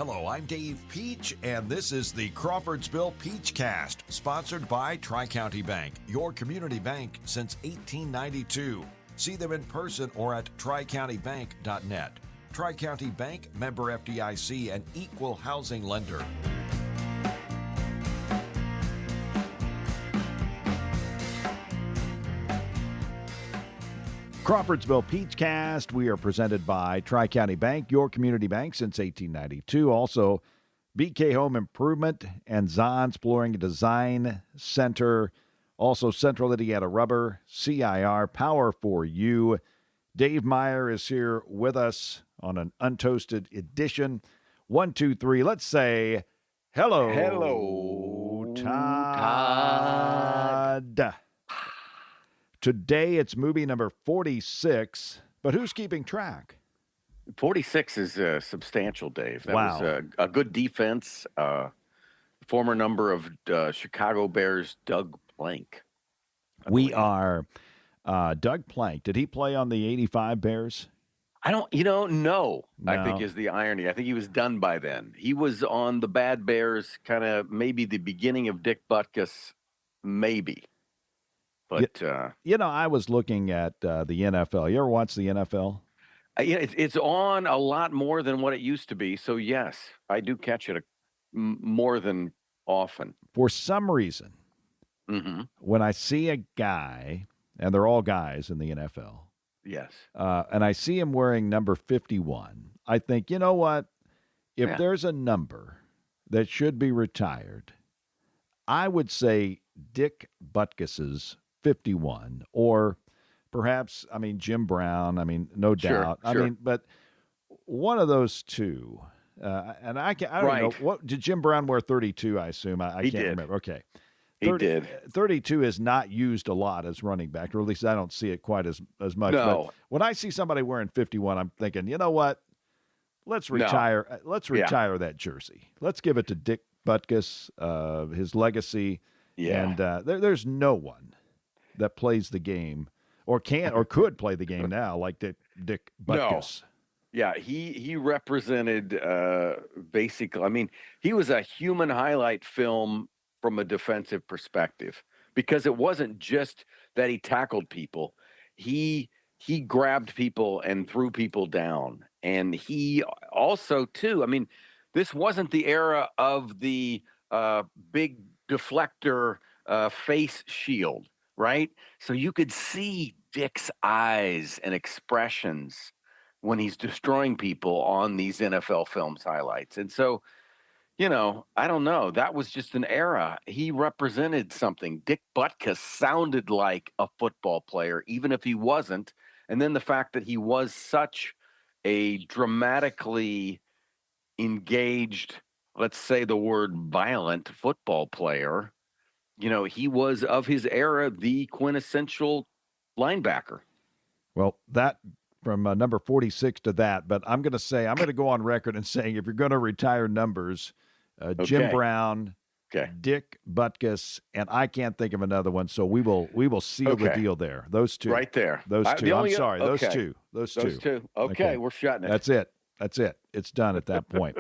Hello, I'm Dave Peach, and this is the Crawfordsville Peachcast, sponsored by Tri-County Bank, your community bank since 1892. See them in person or at tricountybank.net. Tri-County Bank, member FDIC, and equal housing lender. Crawfordsville Peachcast. We are presented by Tri-County Bank, your community bank since 1892. Also, BK Home Improvement and Zahn's Flooring Design Center. Also, Central Indiana Rubber, CIR, Power for You. Dave Meyer is here with us on an Untoasted edition. 1, 2, 3. Let's say hello. Hello, Todd. Today it's movie number 46, but who's keeping track? 46 is substantial, Dave. That Wow. was a good defense. Former number of Chicago Bears, Doug Plank. We are Doug Plank. Did he play on the 85 Bears? I don't, no, I No. think is the irony. I think he was done by then. He was on the bad Bears, kind of maybe the beginning of Dick Butkus, maybe. But, I was looking at the NFL. You ever watch the NFL? It's on a lot more than what it used to be. So, yes, I do catch it more than often. For some reason, when I see a guy, and they're all guys in the NFL, Yes. and I see him wearing number 51, I think, you know what? If there's a number that should be retired, I would say Dick Butkus's 51, or perhaps, Jim Brown, no doubt. Sure. But one of those two, and I don't know, what did Jim Brown wear 32, I assume? I can't remember. Okay. He did. 32 is not used a lot as running back, or at least I don't see it quite as much. No. But when I see somebody wearing 51, I'm thinking, you know what? Let's retire. Let's retire that jersey. Let's give it to Dick Butkus, his legacy. Yeah. And there's no one that plays the game or could play the game now like Dick Butkus. No. Yeah, he represented basically, he was a human highlight film from a defensive perspective, because it wasn't just that he tackled people. He grabbed people and threw people down. And he also, too, this wasn't the era of the big deflector face shield, right? So you could see Dick's eyes and expressions when he's destroying people on these NFL Films highlights. And so, I don't know. That was just an era. He represented something. Dick Butkus sounded like a football player, even if he wasn't. And then the fact that he was such a dramatically engaged, let's say the word violent football player, he was, of his era, the quintessential linebacker. Well, that from number 46 to that, but I'm going to go on record and saying, if you're going to retire numbers, Jim Brown, Dick Butkus, and I can't think of another one, so we will seal the deal there. Those two. Right there. Those two. I'm sorry. Those two. Those two. Okay, we're shutting it. That's it. It's done at that point.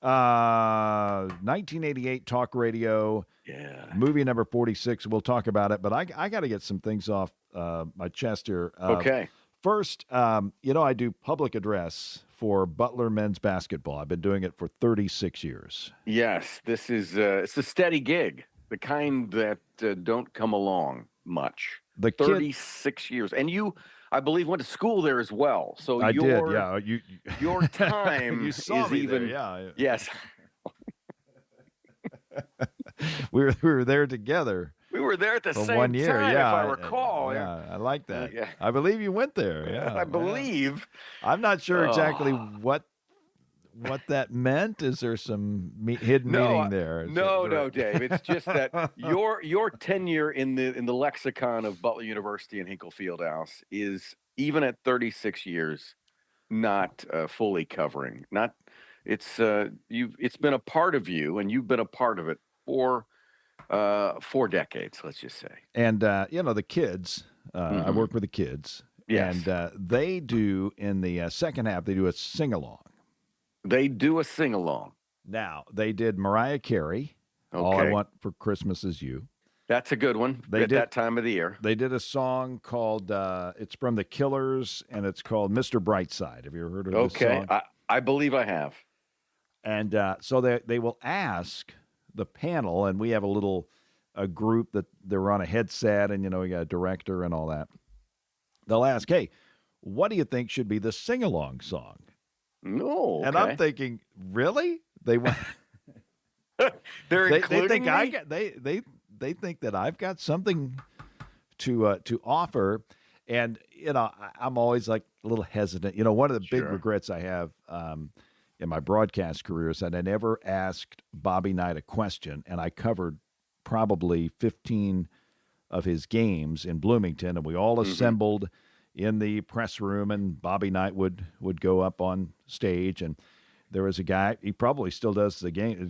1988 talk radio. Yeah. Movie number 46. We'll talk about it, but I got to get some things off my chest here. Okay. First, I do public address for Butler men's basketball. I've been doing it for 36 years. Yes, this is it's a steady gig, the kind that don't come along much. 36 years. And you, I believe, went to school there as well. So I did, yeah. Your time you saw is me even. there, yeah. Yes. we were there together. We were there at the same 1 year, time, yeah. if I recall. Yeah, I like that. Yeah. I believe you went there. Yeah, I believe. I'm not sure exactly what that meant. Is there some hidden meaning there? No, Dave. It's just that your tenure in the lexicon of Butler University and Hinkle Fieldhouse is, even at 36 years, not fully covering. It's been a part of you, and you've been a part of it for 4 decades, let's just say. And the kids. I work with the kids. Yes. And they do, in the second half, they do a sing along. They do a sing along. Now, they did Mariah Carey, All I Okay. Want for Christmas Is You. That's a good one They at did- that time of the year. They did a song called, it's from the Killers, and it's called Mr. Brightside. Have you ever heard of this Okay. song? I believe I have. And so they will ask the panel, and we have a group that they're on a headset, and, we got a director and all that. They'll ask, hey, what do you think should be the sing-along song? No. Okay. And I'm thinking, really? They want... They're They including think me? they think that I've got something to offer, and I'm always like a little hesitant. One of the big Sure. regrets I have in my broadcast career is that I never asked Bobby Knight a question, and I covered probably 15 of his games in Bloomington, and we all assembled in the press room, and Bobby Knight would go up on stage, and there was a guy, he probably still does the game, a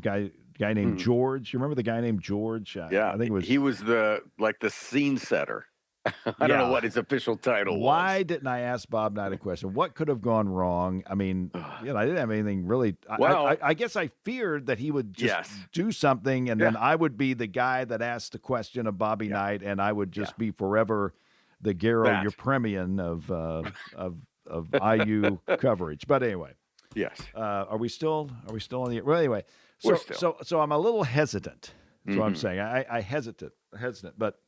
guy named George. You remember the guy named George? Yeah, I think it was. he was the scene setter. I don't know what his official title Why was. didn't I ask Bob Knight a question? What could have gone wrong? I mean, I didn't have anything really. Well, I guess I feared that he would just Yes. do something, and then Yeah. I would be the guy that asked the question of Bobby Knight, and I would just be forever the Garo That. Yepremian of IU coverage. But anyway. Yes. Are we still on the? Well, anyway, We're still. so I'm a little hesitant. That's what I'm saying. I hesitant, but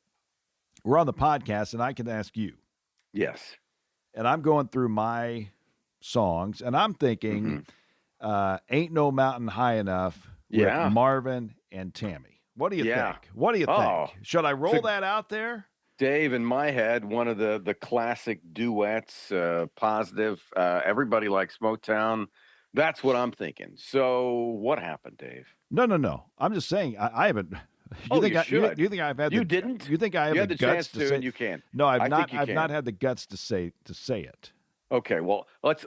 we're on the podcast, and I can ask you. Yes. And I'm going through my songs, and I'm thinking, "Ain't No Mountain High Enough" with Yeah. Marvin and Tammy. What do you Yeah. think? What do you Oh, think? Should I roll it's a- that out there? Dave, in my head, one of the classic duets, positive. Everybody likes Motown. That's what I'm thinking. So what happened, Dave? No. I'm just saying I haven't. Oh, you should. You think I've had? You didn't? You think I have You the had the guts chance to, say? and you can. No, I I've think not. you I've can. not had the guts to say it. Okay, well, let's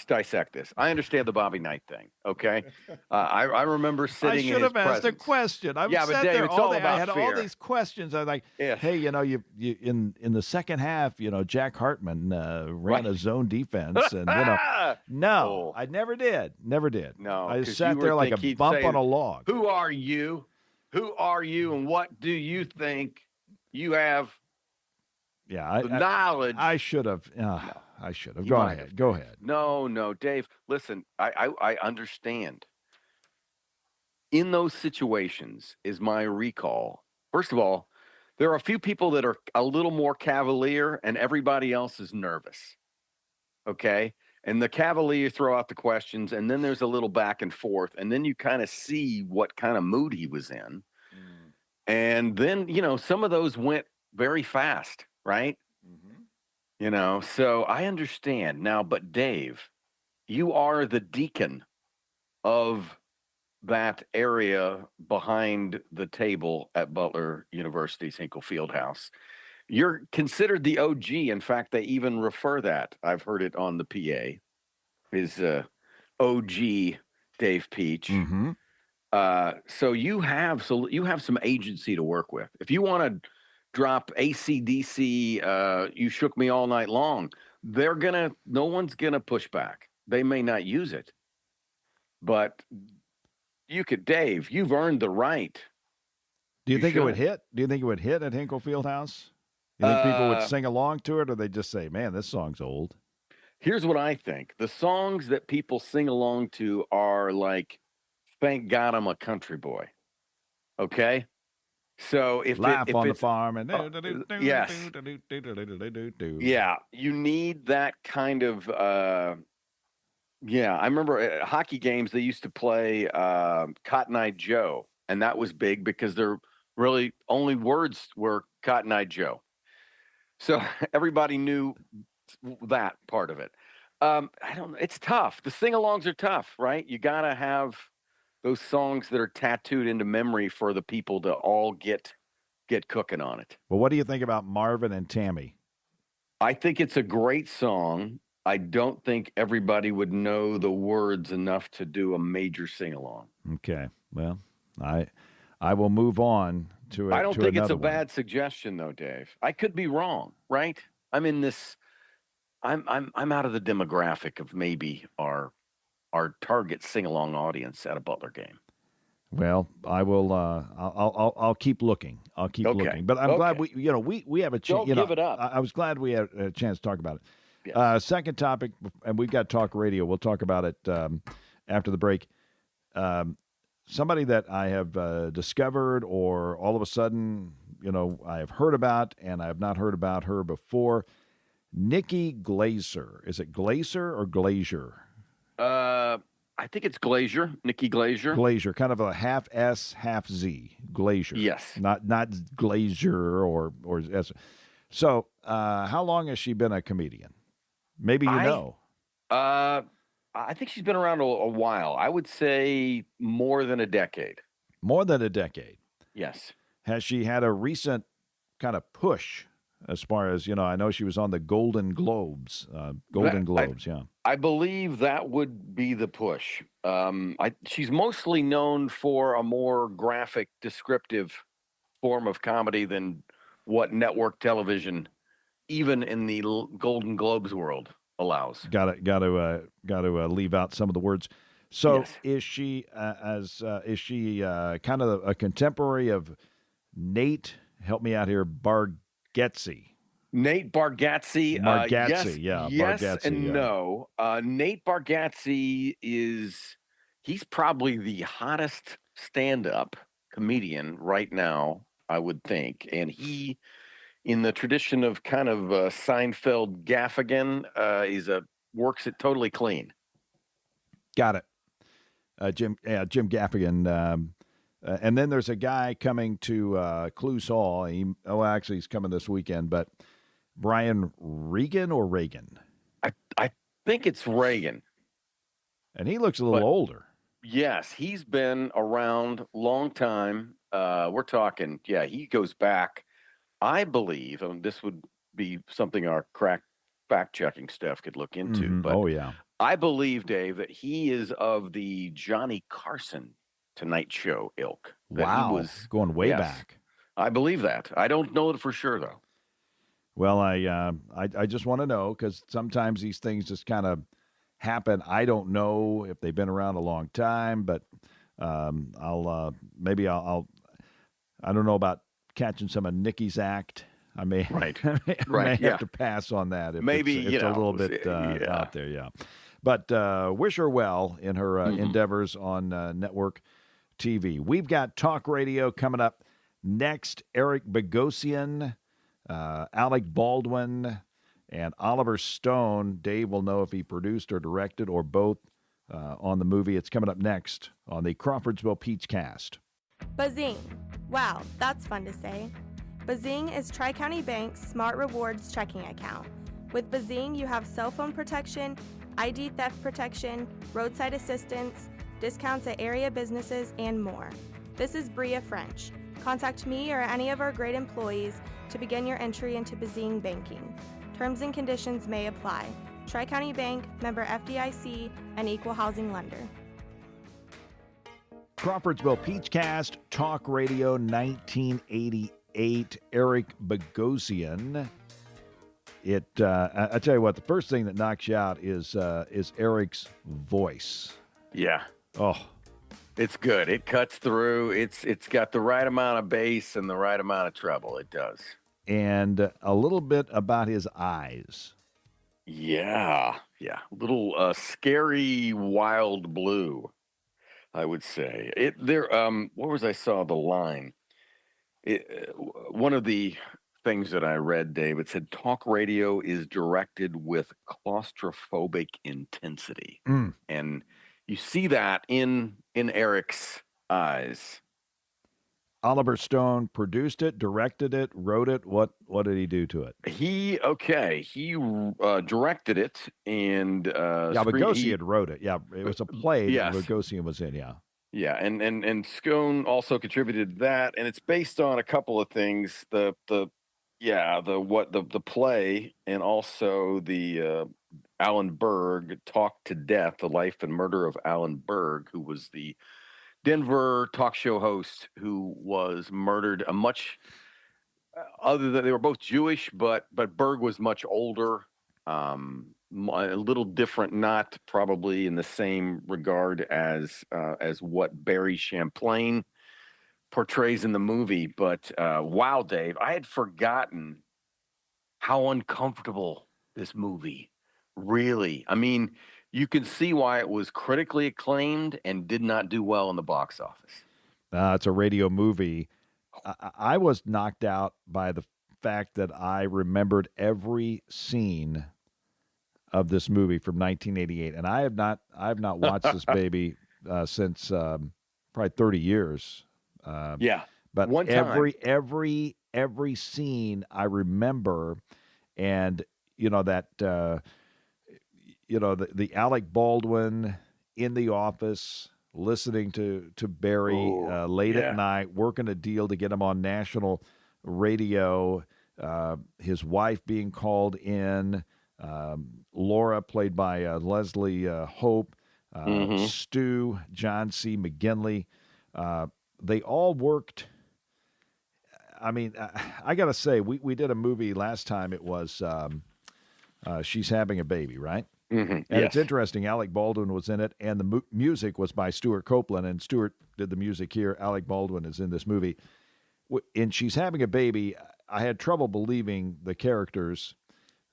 dissect this. I understand the Bobby Knight thing. Okay, I remember I sitting in should his have asked a presence. question. I Yeah, but sat Dave, there it's all all day. I about had all fear. these questions. I was like, Yeah. hey, you in the second half, Jack Hartman ran a zone defense, and no, Oh. I never did. No, I just 'cause sat you there would like think a he'd bump say, on a log. Who are you? Who are you, and what do you think you have Yeah, the knowledge? I should have. I should have. You Go might ahead. have. Go ahead. No, Dave. Listen, I understand. In those situations, is my recall. First of all, there are a few people that are a little more cavalier, and everybody else is nervous. Okay, and the cavalier throw out the questions, and then there's a little back and forth, and then you kind of see what kind of mood he was in, and then some of those went very fast, right? So I understand now, but Dave, you are the deacon of that area behind the table at Butler University's Hinkle Fieldhouse. You're considered the OG. In fact, they even refer that. I've heard it on the PA. Is OG Dave Peach. So you have some agency to work with. If you want to drop AC/DC, You Shook Me All Night Long, no one's gonna push back. They may not use it, but Dave, you've earned the right. Do you think it would should. hit? Do you think it would hit at Hinkle Fieldhouse? You think people would sing along to it, or they just say, "Man, this song's old"? Here's what I think. The songs that people sing along to are like, "Thank God I'm a Country Boy." Okay? So if Life on the it's farm and yes. Yeah, you need that kind of I remember at hockey games they used to play Cotton Eye Joe, and that was big because their really only words were Cotton Eye Joe. So everybody knew that part of it. It's tough. The sing-alongs are tough, right? You got to have those songs that are tattooed into memory for the people to all get cooking on it. Well, what do you think about Marvin and Tammy? I think it's a great song. I don't think everybody would know the words enough to do a major sing-along. Okay. Well, I will move on to it. I don't think it's a one. bad suggestion, though, Dave. I could be wrong, right? I'm in this. I'm out of the demographic of maybe our our target sing-along audience at a Butler game. Well, I will. I'll keep looking. I'll keep looking. But I'm glad we have a chance. Don't give it up. I was glad we had a chance to talk about it. Yes. Second topic, and we've got talk radio. We'll talk about it after the break. Somebody that I have discovered, or all of a sudden, I have heard about, and I have not heard about her before. Nikki Glaser. Is it Glaser or Glazier? I think it's Glazier, Nikki Glazier. Glazier, kind of a half S, half Z. Glazier. Yes. Not Glazier or S. So, how long has she been a comedian? Maybe you know. I think she's been around a while. I would say more than a decade. More than a decade. Yes. Has she had a recent kind of push as far as, I know she was on the Golden Globes. Yeah. I believe that would be the push. She's mostly known for a more graphic, descriptive form of comedy than what network television, even in the Golden Globes world, allows. Got to leave out some of the words. So Yes. is she kind of a contemporary of Nate? Help me out here, Bargatze. Nate Bargatze. Bargatze, yes Bargatze, and yeah. no. Nate Bargatze he's probably the hottest stand-up comedian right now, I would think. And he, in the tradition of kind of Seinfeld Gaffigan, works it totally clean. Got it. Jim Gaffigan. And then there's a guy coming to Clues Hall. Actually, he's coming this weekend, but Brian Regan or Reagan? I think it's Reagan. And he looks a little older. Yes, he's been around long time. We're talking, he goes back, I believe, and this would be something our crack fact-checking staff could look into. But I believe, Dave, that he is of the Johnny Carson Tonight Show ilk. Wow, he was going way back. I believe that. I don't know it for sure, though. Well, I just want to know, because sometimes these things just kind of happen. I don't know if they've been around a long time, but I don't know about catching some of Nikki's act. I may have to pass on that. If maybe it's a little bit out there, yeah. But wish her well in her endeavors on network TV. We've got talk radio coming up next. Eric Bogosian, Alec Baldwin, and Oliver Stone. Dave will know if he produced or directed or both on the movie. It's coming up next on the Crawfordsville Peachcast. Bazing. Wow, that's fun to say. Bazing is Tri-County Bank's Smart Rewards checking account. With Bazing, you have cell phone protection, ID theft protection, roadside assistance, discounts at area businesses, and more. This is Bria French. Contact me or any of our great employees to begin your entry into Bazing banking. Terms and conditions may apply. Tri-County Bank, member FDIC, and equal housing lender. Crawfordsville Peachcast, Talk Radio 1988, Eric Bogosian. I tell you what, the first thing that knocks you out is Eric's voice. Yeah. Oh, it's good. It cuts through. It's got the right amount of bass and the right amount of treble. It does. And a little bit about his eyes. Yeah. Little scary wild blue, I would say. Where was I saw the line? One of the things that I read, Dave, it said talk radio is directed with claustrophobic intensity. And you see that in Eric's eyes. Oliver Stone produced it, directed it, wrote it. What did he do to it? He directed it, and Bogosian wrote it. Yeah, it was a play yes. that Bogosian was in. Yeah, and Scone also contributed that, and it's based on a couple of things: the play, and also the Alan Berg, Talk to Death: The Life and Murder of Alan Berg, who was the Denver talk show host who was murdered. Other than they were both Jewish, but Berg was much older. a little different, not probably in the same regard as what Barry Champlain portrays in the movie. But wow, Dave, I had forgotten how uncomfortable this movie really. I mean, you can see why it was critically acclaimed and did not do well in the box office. It's a radio movie. I was knocked out by the fact that I remembered every scene of this movie from 1988, and I have not watched this baby since probably 30 years. Yeah, but one time. every scene I remember, and that the Alec Baldwin in the office listening to Barry late at night, working a deal to get him on national radio. His wife being called in. Laura, played by Leslie Hope, Stu, John C. McGinley. They all worked. I mean, I got to say, we did a movie last time. It was She's Having a Baby, right? Mm-hmm. And yes. It's interesting. Alec Baldwin was in it, and the music was by Stuart Copeland, and Stuart did the music here. Alec Baldwin is in this movie. In She's Having a Baby, I had trouble believing the characters.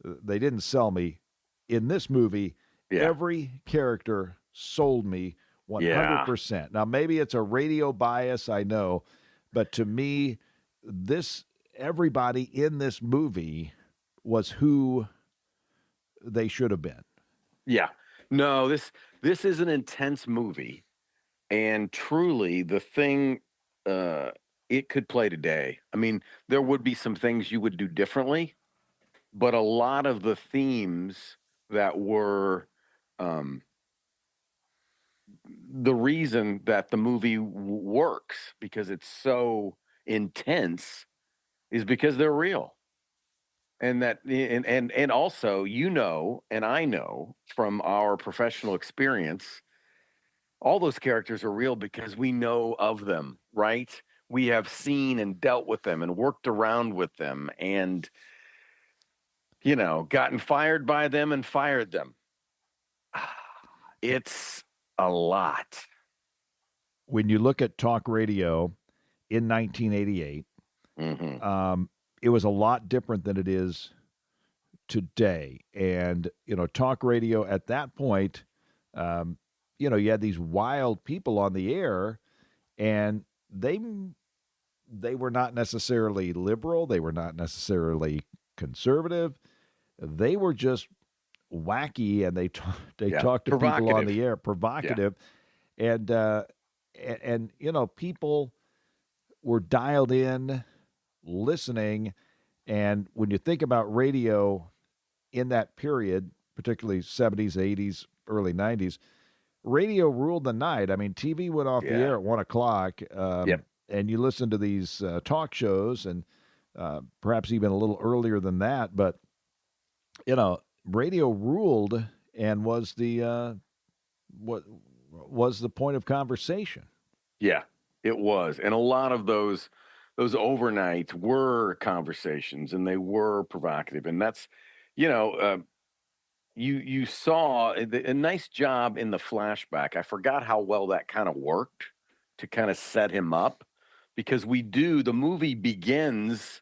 They didn't sell me. In this movie, every character sold me 100%. Now, maybe it's a radio bias, I know, but to me, everybody in this movie was who they should have been. Yeah. No, this is an intense movie, and truly the thing it could play today. I mean, there would be some things you would do differently, but a lot of the themes that were the reason that the movie works, because it's so intense, is because they're real. And that and also, and I know from our professional experience, all those characters are real because we know of them, right? We have seen and dealt with them and worked around with them and gotten fired by them and fired them. It's a lot. When you look at talk radio in 1988, it was a lot different than it is today. And, talk radio at that point, you had these wild people on the air, and they were not necessarily liberal. They were not necessarily conservative. They were just wacky, and they talked to people on the air, provocative. Yeah. And people were dialed in, listening. And when you think about radio in that period, particularly 70s, 80s, early 90s, radio ruled the night. I mean, TV went off the air at 1 o'clock, and you listen to these talk shows, and perhaps even a little earlier than that. But, radio ruled and was the point of conversation. Yeah, it was. And a lot of those overnights were conversations, and they were provocative. And that's, you saw a nice job in the flashback. I forgot how well that kind of worked to kind of set him up, because the movie begins,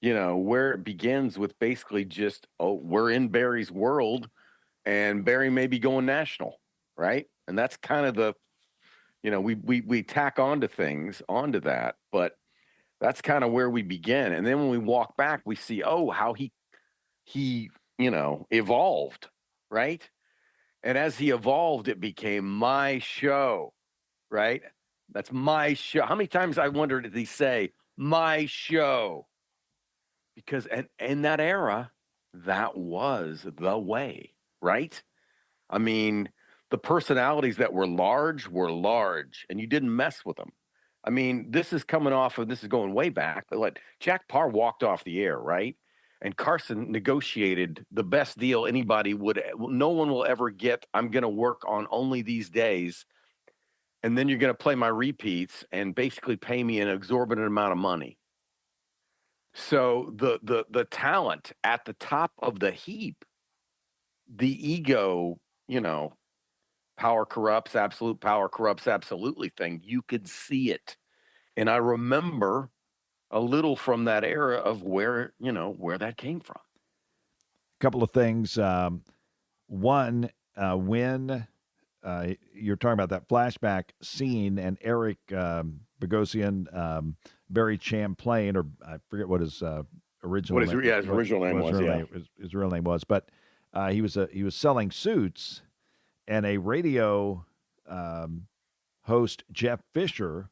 where it begins with basically just, we're in Barry's world, and Barry may be going national, right? And that's kind of the, we tack onto that, but that's kind of where we begin. And then when we walk back, we see, how he evolved, right? And as he evolved, it became my show, right? That's my show. How many times I wondered, did he say my show? Because in that era, that was the way, right? I mean, the personalities that were large, and you didn't mess with them. I mean, this is going way back. But Jack Parr walked off the air, right? And Carson negotiated the best deal no one will ever get. I'm going to work on only these days, and then you're going to play my repeats and basically pay me an exorbitant amount of money. So the talent at the top of the heap the ego, power corrupts, absolute power corrupts absolutely thing. You could see it. And I remember a little from that era of where that came from. A couple of things. One, when you're talking about that flashback scene, and Eric Bogosian, Barry Champlain, or I forget what his original His original name was. His real name was, but he was selling suits, and a radio host, Jeff Fisher,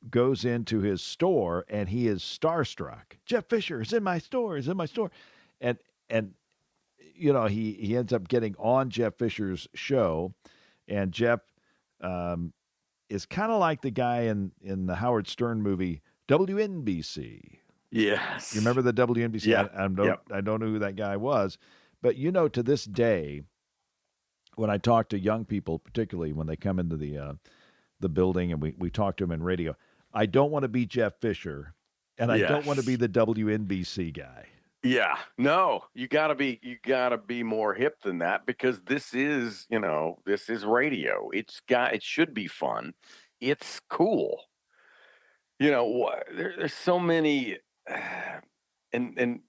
goes into his store, and he is starstruck. Jeff Fisher is in my store. And he ends up getting on Jeff Fisher's show, and Jeff is kind of like the guy in the Howard Stern movie WNBC. Yes, you remember the WNBC? Yeah. I don't know who that guy was, but to this day, when I talk to young people, particularly when they come into the building and we talk to them in radio, I don't want to be Jeff Fisher, and I don't want to be the WNBC guy. Yeah, no, you gotta be more hip than that, because this is radio. It should be fun. It's cool. There's so many, and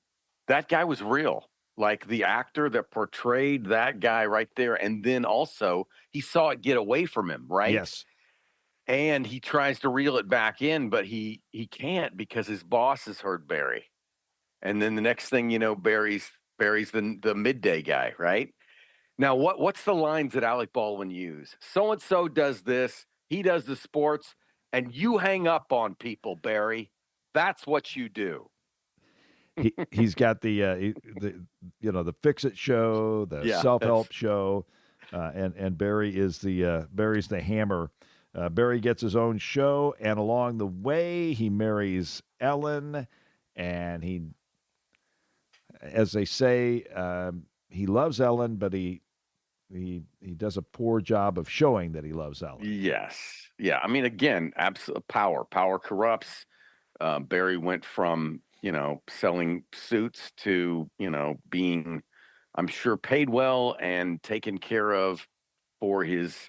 that guy was real. Like the actor that portrayed that guy right there, and then also he saw it get away from him, right? Yes. And he tries to reel it back in, but he can't, because his boss has heard Barry. And then the next thing you know, Barry's the midday guy, right? Now, what's the lines that Alec Baldwin used? So-and-so does this, he does the sports, and you hang up on people, Barry. That's what you do. He's got the Fix It show, the self-help show, and Barry is Barry's the hammer. Barry gets his own show, and along the way, he marries Ellen, and he, as they say, he loves Ellen, but he does a poor job of showing that he loves Ellen. Yes, yeah. I mean, again, absolute power corrupts. Barry went from selling suits to being, I'm sure, paid well and taken care of for his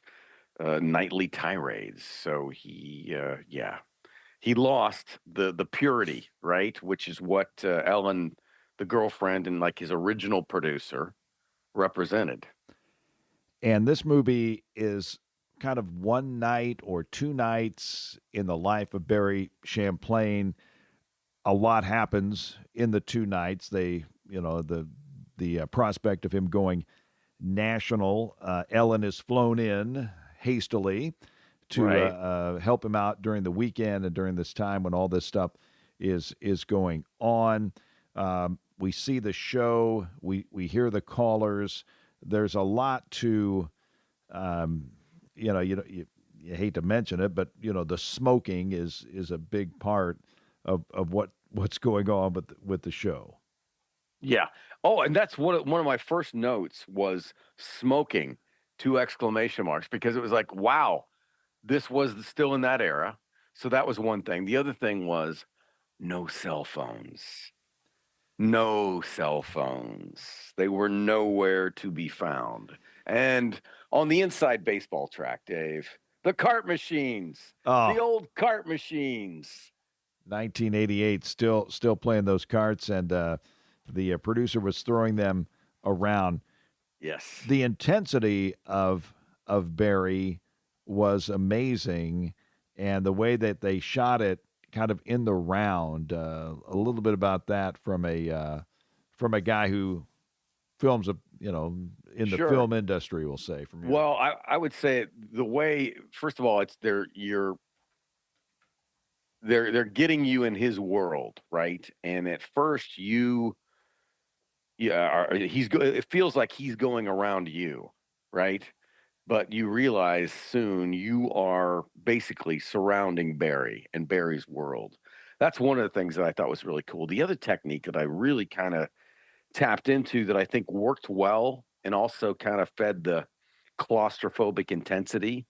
nightly tirades. So he lost the purity, right? Which is what Ellen, the girlfriend, and like his original producer, represented. And this movie is kind of one night or two nights in the life of Barry Champlain. A lot happens in the two nights. The prospect of him going national. Ellen is flown in hastily to help him out during the weekend and during this time when all this stuff is going on. We see the show. We hear the callers. There's a lot to, you hate to mention it, but the smoking is a big part of what's going on with the show. Yeah. Oh, and that's one of my first notes was smoking, 2 exclamation marks, because it was like, wow, this was still in that era. So that was one thing. The other thing was no cell phones. No cell phones. They were nowhere to be found. And on the inside baseball track, Dave, the cart machines, the old cart machines. 1988, still playing those carts, and the producer was throwing them around. Yes. The intensity of Barry was amazing, and the way that they shot it kind of in the round. A little bit about that from a guy who films in the film industry, we'll say. Well, I would say the way, first of all, it's they're getting you in his world, right? And at first it feels like he's going around you, right? But you realize soon you are basically surrounding Barry and Barry's world. That's one of the things that I thought was really cool. The other technique that I really kind of tapped into that I think worked well and also kind of fed the claustrophobic intensity,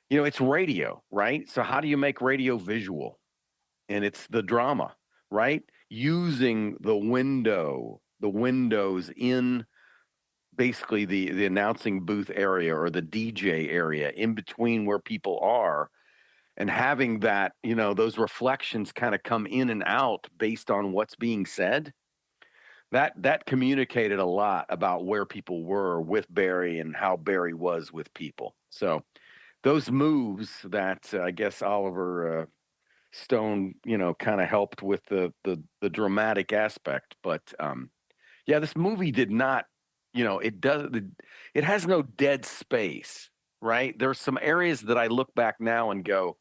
it's radio, right? So how do you make radio visual? And it's the drama, right? Using the windows in basically the announcing booth area or the DJ area in between where people are, and having that, those reflections kind of come in and out based on what's being said. That communicated a lot about where people were with Barry and how Barry was with people. So those moves that I guess Oliver Stone, kind of helped with the dramatic aspect. But yeah, this movie did not, it has no dead space, right? There's some areas that I look back now and go,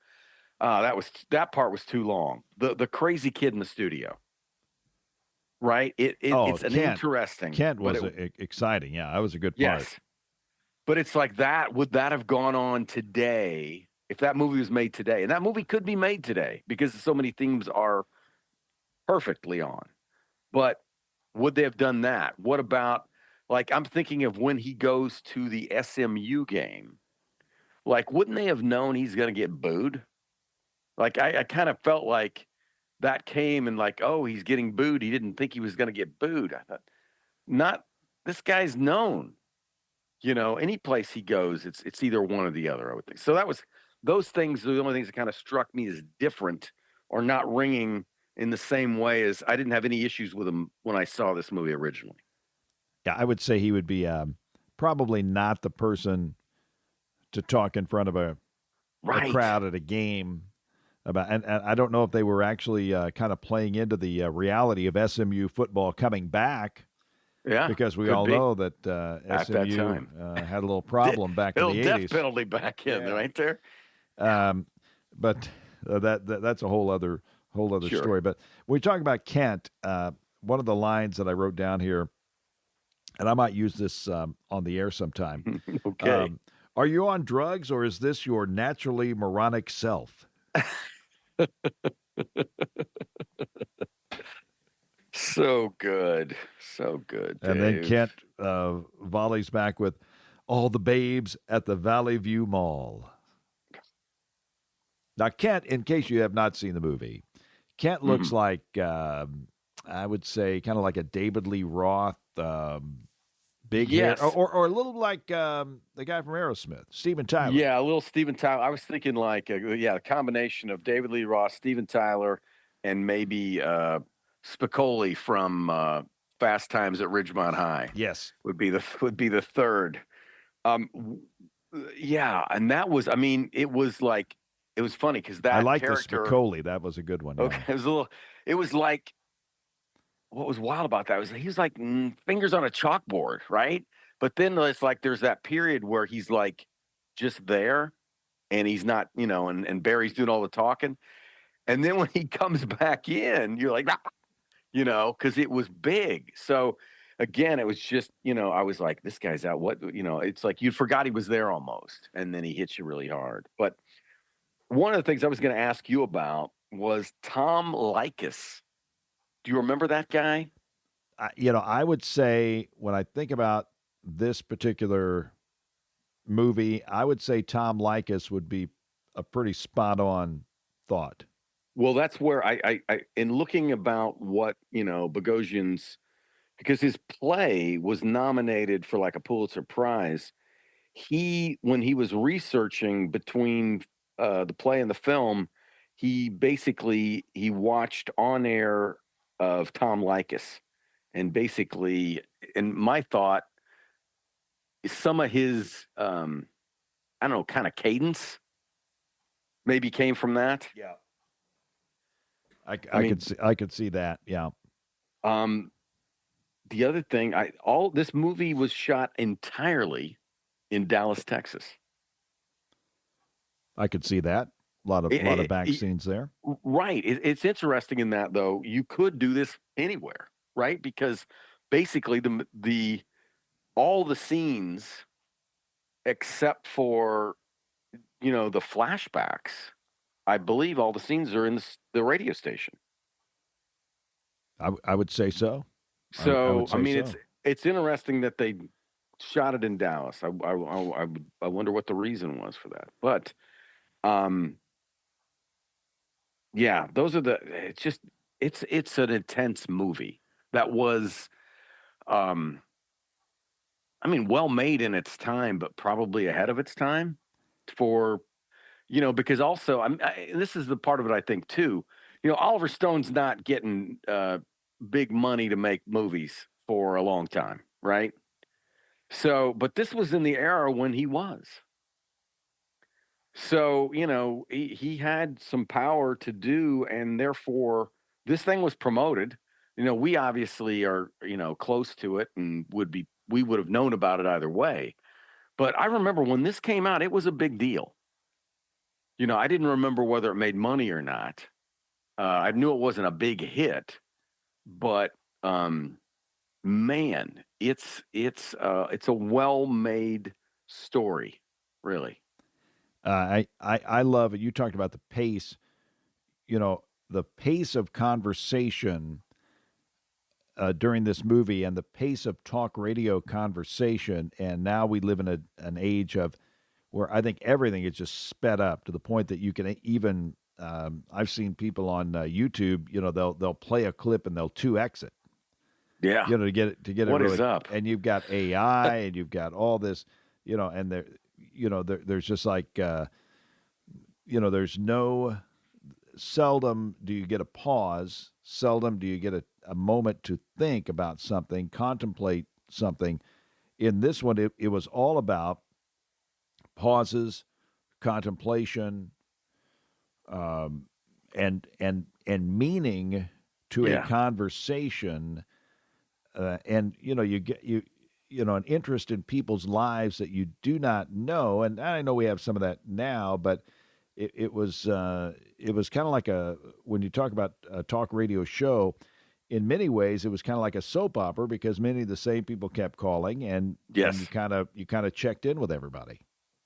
that part was too long. The crazy kid in the studio. Right. It's an interesting. Kent was exciting. Yeah, that was a good part. Yes. But it's like that. Would that have gone on today if that movie was made today? And that movie could be made today because so many themes are perfectly on. But would they have done that? What about, like, I'm thinking of when he goes to the SMU game. Like, wouldn't they have known he's going to get booed? Like, I kind of felt like that came and like, oh, he's getting booed. He didn't think he was going to get booed. I thought, this guy's known. Any place he goes, it's either one or the other, I would think. So those things are the only things that kind of struck me as different or not ringing in the same way as I didn't have any issues with him when I saw this movie originally. Yeah, I would say he would be probably not the person to talk in front of a crowd at a game about, and I don't know if they were actually kind of playing into the reality of SMU football coming back. Yeah, because we all know that SMU had a little problem back in the 80s. Death penalty back in right there. But that's a whole other story. But when we talk about Kent, one of the lines that I wrote down here, and I might use this on the air sometime. Okay. Are you on drugs, or is this your naturally moronic self? So good. Dave. And then Kent volleys back with all the babes at the Valley View Mall. Now, Kent, in case you have not seen the movie, Kent looks like, I would say, kind of like a David Lee Roth, big hair, or a little like the guy from Aerosmith, Steven Tyler. Yeah, a little Steven Tyler. I was thinking like, a combination of David Lee Roth, Steven Tyler, and maybe Spicoli from Fast Times at Ridgemont High. Yes, would be the third. Yeah, and that was, it was like, it was funny because that I like the character, Spicoli. That was a good one. Okay, yeah. it was like, what was wild about that was he was like fingers on a chalkboard, right? But then it's like there's that period where he's like just there, and he's not, and Barry's doing all the talking, and then when he comes back in, you're like, because it was big. So again, it was just, I was like, this guy's out. What, it's like you forgot he was there almost, and then he hits you really hard. But one of the things I was going to ask you about was Tom Likas. Do you remember that guy? I would say when I think about this particular movie, I would say Tom Likas would be a pretty spot-on thought. Well, that's where I in looking about what, Bogosian's, because his play was nominated for like a Pulitzer Prize. When he was researching between the play and the film, he watched on air of Tom Likas, and basically, and my thought is some of his, I don't know, kind of cadence maybe came from that. Yeah. I could see that. Yeah. The other thing, this movie was shot entirely in Dallas, Texas. I could see that. A lot of back scenes there. Right. It's interesting in that, though, you could do this anywhere, right? Because basically all the scenes, except for, the flashbacks, I believe all the scenes are in the radio station. I would say so. So, it's interesting that they shot it in Dallas. I wonder what the reason was for that. But, yeah, those are it's an intense movie that was, I mean, well made in its time, but probably ahead of its time for, because also this is the part of it I think too. Oliver Stone's not getting big money to make movies for a long time, right? So, but this was in the era when he was. So, he had some power to do, and therefore this thing was promoted. We obviously are, close to it and we would have known about it either way. But I remember when this came out, it was a big deal. I didn't remember whether it made money or not. I knew it wasn't a big hit, but man, it's a well-made story, really. I love it. You talked about the pace, the pace of conversation during this movie and the pace of talk radio conversation. And now we live in an age of where I think everything is just sped up to the point that you can even, I've seen people on YouTube, they'll play a clip and they'll 2X it. Yeah. To get it what really, is up? and you've got AI and you've got all this, and there's just like, there's no, seldom do you get a pause, seldom do you get a moment to think about something, contemplate something. In this one, it was all about pauses, contemplation, and meaning to a conversation, and you get an interest in people's lives that you do not know. And I know we have some of that now, but it was kind of like when you talk about a talk radio show, in many ways it was kind of like a soap opera because many of the same people kept calling, and you kind of checked in with everybody.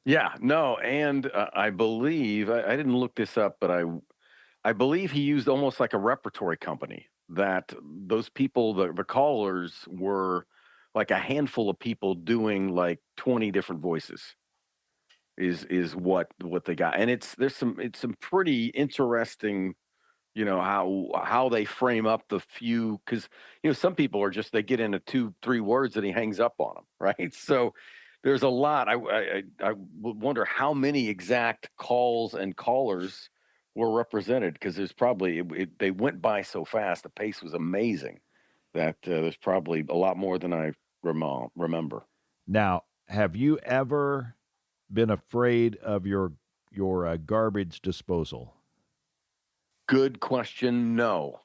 Yeah, no, and I believe I didn't look this up, but I believe he used almost like a repertory company. That those people, the callers, were like a handful of people doing like 20 different voices. Is what they got, and it's some pretty interesting, how they frame up the few, because some people are just, they get into 2-3 words and he hangs up on them, right? So there's a lot. I wonder how many exact calls and callers were represented, because there's probably they went by so fast. The pace was amazing that there's probably a lot more than I remember. Now, have you ever been afraid of your garbage disposal? Good question. No.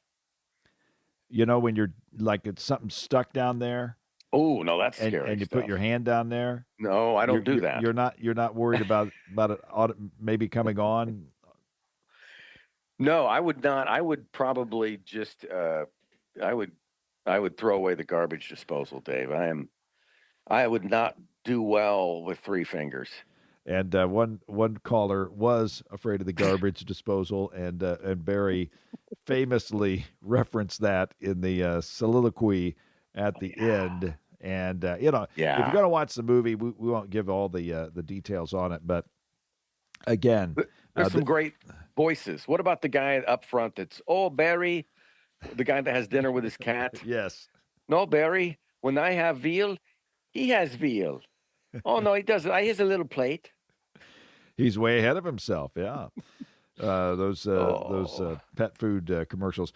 When you're like, it's something stuck down there. Oh no, that's scary. And you stuff. put your hand down there. No, I don't do that. You're not worried about it maybe coming on. No, I would not. I would probably just I would throw away the garbage disposal, Dave. I would not do well with 3 fingers. And one caller was afraid of the garbage disposal, and Barry famously referenced that in the soliloquy at the end. And if you're going to watch the movie, we won't give all the details on it, but again, there's some great voices. What about the guy up front that's Barry, the guy that has dinner with his cat? Yes. No, Barry. When I have veal, he has veal. Oh, no, he doesn't. He has a little plate. He's way ahead of himself, yeah. Those pet food commercials.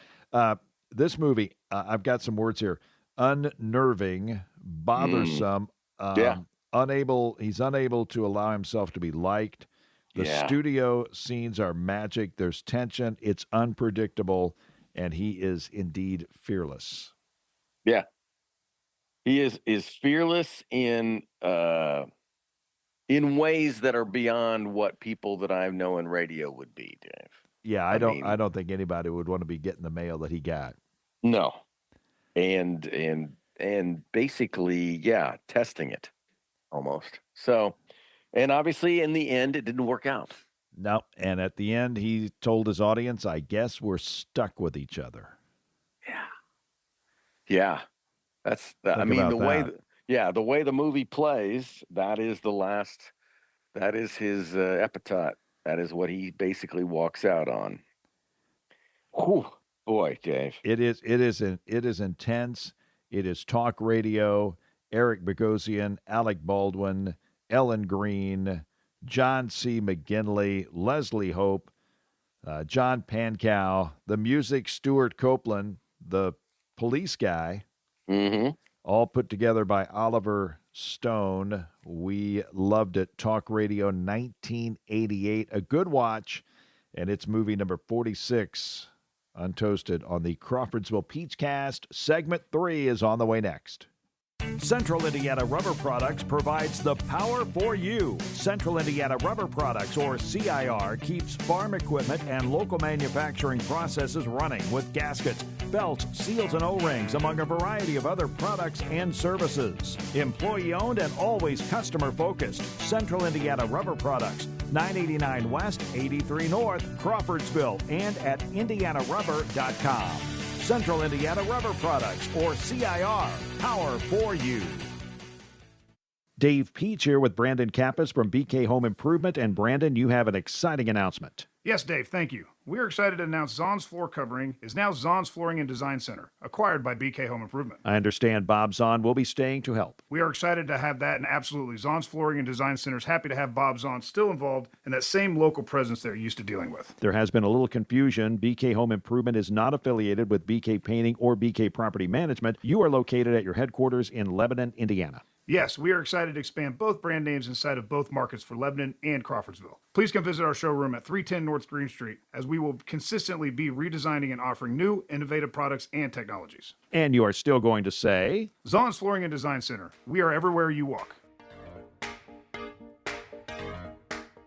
This movie, I've got some words here. Unnerving, bothersome, he's unable to allow himself to be liked. The studio scenes are magic. There's tension. It's unpredictable, and he is indeed fearless. Yeah. He is fearless in ways that are beyond what people that I know in radio would be, Dave. Yeah, I don't think anybody would want to be getting the mail that he got. No. And basically, testing it almost. So, and obviously in the end it didn't work out. No, and at the end he told his audience, I guess we're stuck with each other. Yeah. Yeah. That's the way the movie plays, that is his epitaph. That is what he basically walks out on. Whew, boy, Dave. It is intense. It is talk radio. Eric Bogosian, Alec Baldwin, Ellen Green, John C. McGinley, Leslie Hope, John Pankow, the music, Stuart Copeland, the police guy, all put together by Oliver Stone. We loved it. Talk Radio 1988. A good watch, and it's movie number 46, Untoasted, on the Crawfordsville Peachcast. Segment 3 is on the way next. Central Indiana Rubber Products provides the power for you. Central Indiana Rubber Products, or CIR, keeps farm equipment and local manufacturing processes running with gaskets, belts, seals, and O-rings, among a variety of other products and services. Employee-owned and always customer-focused. Central Indiana Rubber Products, 989 West, 83 North, Crawfordsville, and at indianarubber.com. Central Indiana Rubber Products, or CIR, power for you. Dave Peach here with Brandon Kappas from BK Home Improvement. And Brandon, you have an exciting announcement. Yes, Dave, thank you. We are excited to announce Zahn's Floor Covering is now Zahn's Flooring and Design Center, acquired by BK Home Improvement. I understand Bob Zahn will be staying to help. We are excited to have that, and absolutely, Zahn's Flooring and Design Center is happy to have Bob Zahn still involved in that same local presence they're used to dealing with. There has been a little confusion. BK Home Improvement is not affiliated with BK Painting or BK Property Management. You are located at your headquarters in Lebanon, Indiana. Yes, we are excited to expand both brand names inside of both markets for Lebanon and Crawfordsville. Please come visit our showroom at 310 North Green Street, as we will consistently be redesigning and offering new, innovative products and technologies. And you are still going to say, Zahn's Flooring and Design Center. We are everywhere you walk.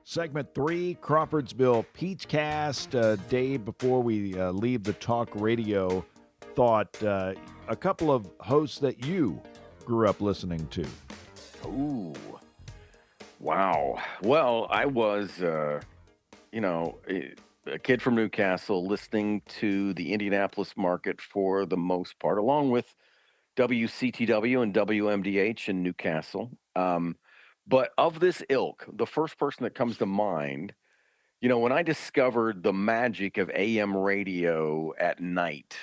Segment 3, Crawfordsville Peachcast. Dave, before we leave the talk radio thought, a couple of hosts that you grew up listening to. Ooh, wow. Well, I was, a kid from Newcastle listening to the Indianapolis market for the most part, along with WCTW and WMDH in Newcastle. But of this ilk, the first person that comes to mind, when I discovered the magic of AM radio at night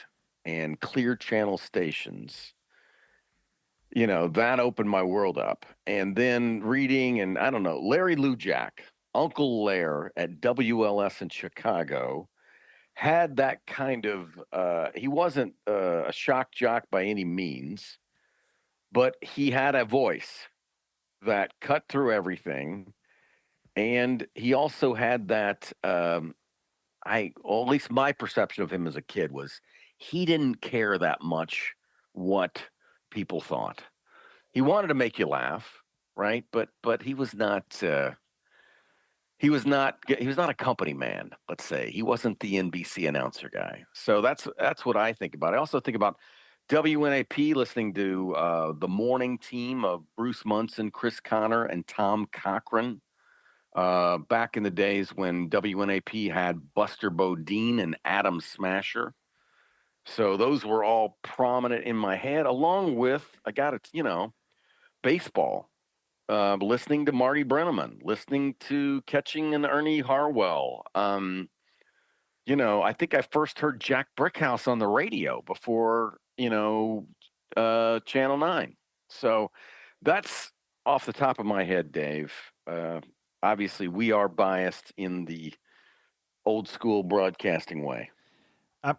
and clear channel stations, that opened my world up. And then reading, and I don't know, Larry Lujak, Uncle Lair at WLS in Chicago, had that kind of, he wasn't a shock jock by any means, but he had a voice that cut through everything. And he also had that, at least my perception of him as a kid was he didn't care that much what people thought. He wanted to make you laugh, right? But he was not a company man, let's say. He wasn't the NBC announcer guy. So that's what I think about. I also think about WNAP, listening to the morning team of Bruce Munson, Chris Connor, and Tom Cochran. Back in the days when WNAP had Buster Bodine and Adam Smasher. So those were all prominent in my head, along with, baseball, listening to Marty Brenneman, listening to Catching and Ernie Harwell. I think I first heard Jack Brickhouse on the radio before, Channel 9. So that's off the top of my head, Dave. Obviously, we are biased in the old school broadcasting way.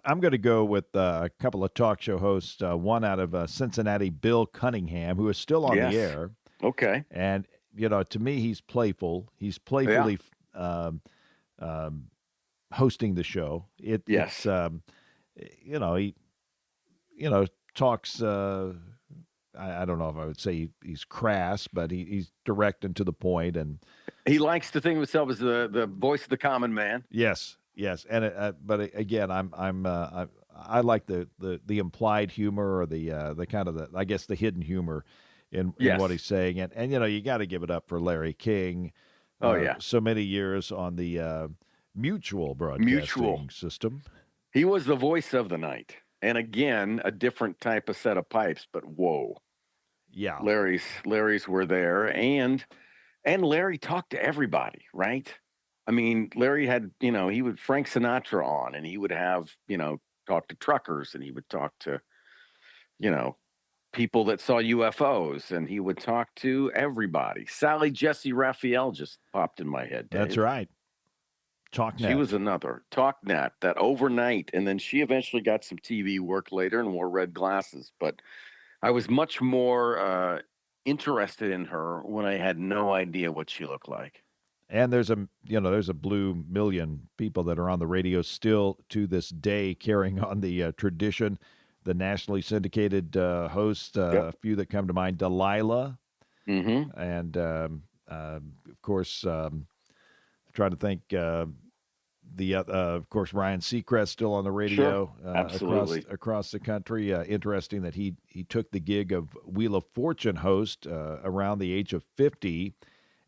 I'm going to go with a couple of talk show hosts, one out of Cincinnati, Bill Cunningham, who is still on the air. Okay. And, to me, he's playful. He's playfully hosting the show. Yes. He talks, I don't know if I would say he's crass, but he's direct and to the point. And he likes to think of himself as the voice of the common man. Yes. And but again, I like the implied humor, or the kind of the hidden humor in what he's saying, and you got to give it up for Larry King. So many years on the Mutual broadcasting system. He was the voice of the night, and again, a different type of set of pipes. But whoa, yeah, Larry's were there, and Larry talked to everybody, right? I mean, Larry had, he would Frank Sinatra on, and he would have, talk to truckers, and he would talk to, people that saw UFOs, and he would talk to everybody. Sally Jesse Raphael just popped in my head, Dave. That's right. TalkNet. She was another. TalkNet, that overnight, and then she eventually got some TV work later and wore red glasses. But I was much more interested in her when I had no idea what she looked like. And there's a blue million people that are on the radio still to this day carrying on the tradition. The nationally syndicated hosts, a few that come to mind, Delilah, and of course, trying to think, of course, Ryan Seacrest still on the radio across the country. Interesting that he took the gig of Wheel of Fortune host around the age of 50.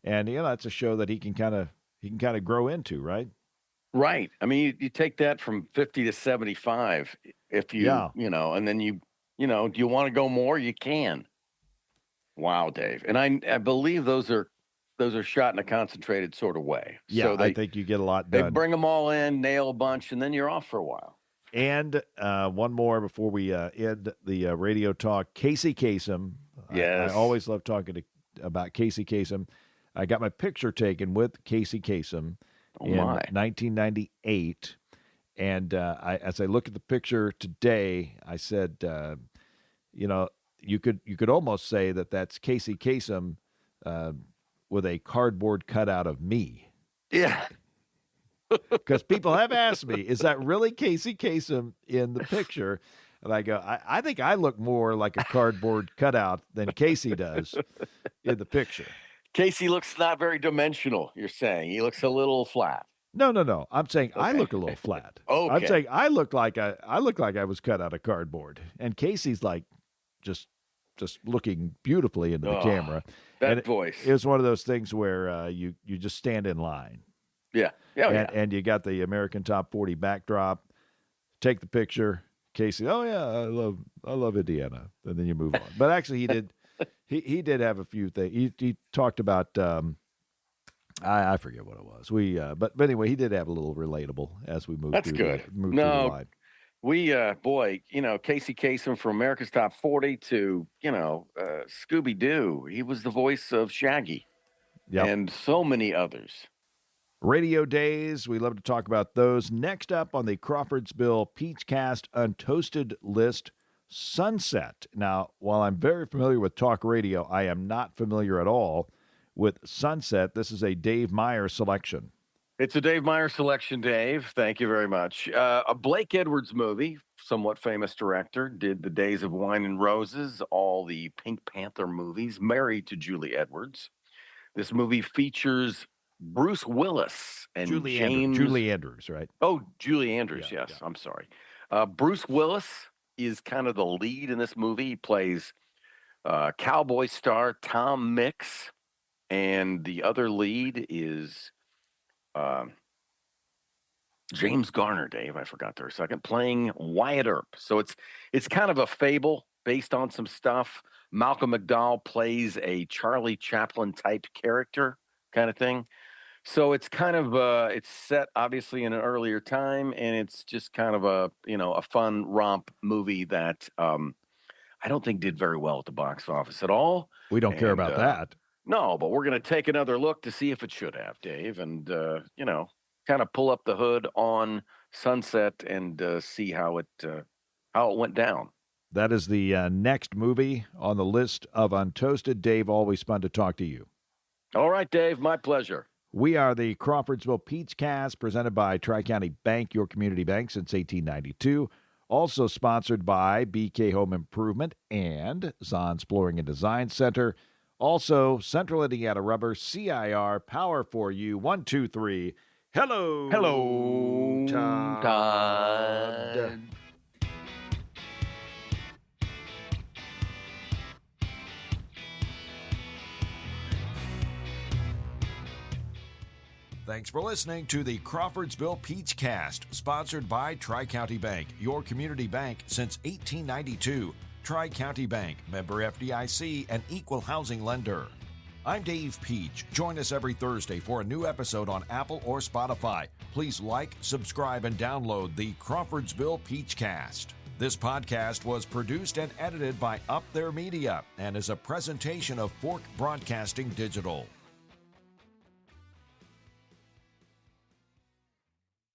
And that's a show that he can kind of grow into, right? Right. I mean, you take that from 50 to 75 if you and then do you want to go more? You can. Wow, Dave. And I believe those are shot in a concentrated sort of way. Yeah, so I think you get a lot done. They bring them all in, nail a bunch, and then you're off for a while. And one more before we end the radio talk. Casey Kasem. Yes. I always love talking about Casey Kasem. I got my picture taken with Casey Kasem in 1998. And as I look at the picture today, I said, you could almost say that that's Casey Kasem with a cardboard cutout of me. Yeah. Because people have asked me, is that really Casey Kasem in the picture? And I go, I think I look more like a cardboard cutout than Casey does in the picture. Casey looks not very dimensional, you're saying. He looks a little flat. No. I'm saying I look a little flat. Okay. I'm saying I look like I was cut out of cardboard. And Casey's like just looking beautifully into the camera. That voice. It was one of those things where you just stand in line. Yeah. And you got the American Top 40 backdrop. Take the picture. Casey, oh yeah, I love Indiana. And then you move on. But actually he did he did have a few things. He talked about I forget what it was. But anyway, he did have a little relatable as we moved. That's through good. Through the line. We Casey Kasem from America's Top 40 to Scooby Doo. He was the voice of Shaggy, and so many others. Radio days, we love to talk about those. Next up on the Crawfordsville Peachcast Untoasted list, Sunset. Now, while I'm very familiar with talk radio, I am not familiar at all with Sunset. This is a Dave Meyer selection. It's a Dave Meyer selection, Dave. Thank you very much. A Blake Edwards movie, somewhat famous director, did The Days of Wine and Roses, all the Pink Panther movies, married to Julie Edwards. This movie features Bruce Willis and Julie Andrews, right? Oh, Julie Andrews, yes. I'm sorry. Bruce Willis is kind of the lead in this movie. He plays cowboy star Tom Mix, and the other lead is James Garner, Dave. I forgot there a second, playing Wyatt Earp. So it's kind of a fable based on some stuff. Malcolm McDowell plays a Charlie Chaplin type character kind of thing. So it's kind of it's set obviously in an earlier time, and it's just kind of a fun romp movie that I don't think did very well at the box office at all. We don't care about that. No, but we're going to take another look to see if it should have, Dave, and kind of pull up the hood on Sunset and see how it went down. That is the next movie on the list of Untoasted. Dave, always fun to talk to you. All right, Dave, my pleasure. We are the Crawfordsville Peachcast, presented by Tri-County Bank, your community bank since 1892. Also sponsored by BK Home Improvement and Zahn's Flooring and Design Center. Also, Central Indiana Rubber, CIR, Power for You, 1, 2, 3. Hello, Todd. Thanks for listening to the Crawfordsville Peachcast, sponsored by Tri-County Bank, your community bank since 1892. Tri-County Bank, member FDIC, and equal housing lender. I'm Dave Peach. Join us every Thursday for a new episode on Apple or Spotify. Please like, subscribe, and download the Crawfordsville Peachcast. This podcast was produced and edited by Up There Media and is a presentation of Fork Broadcasting Digital.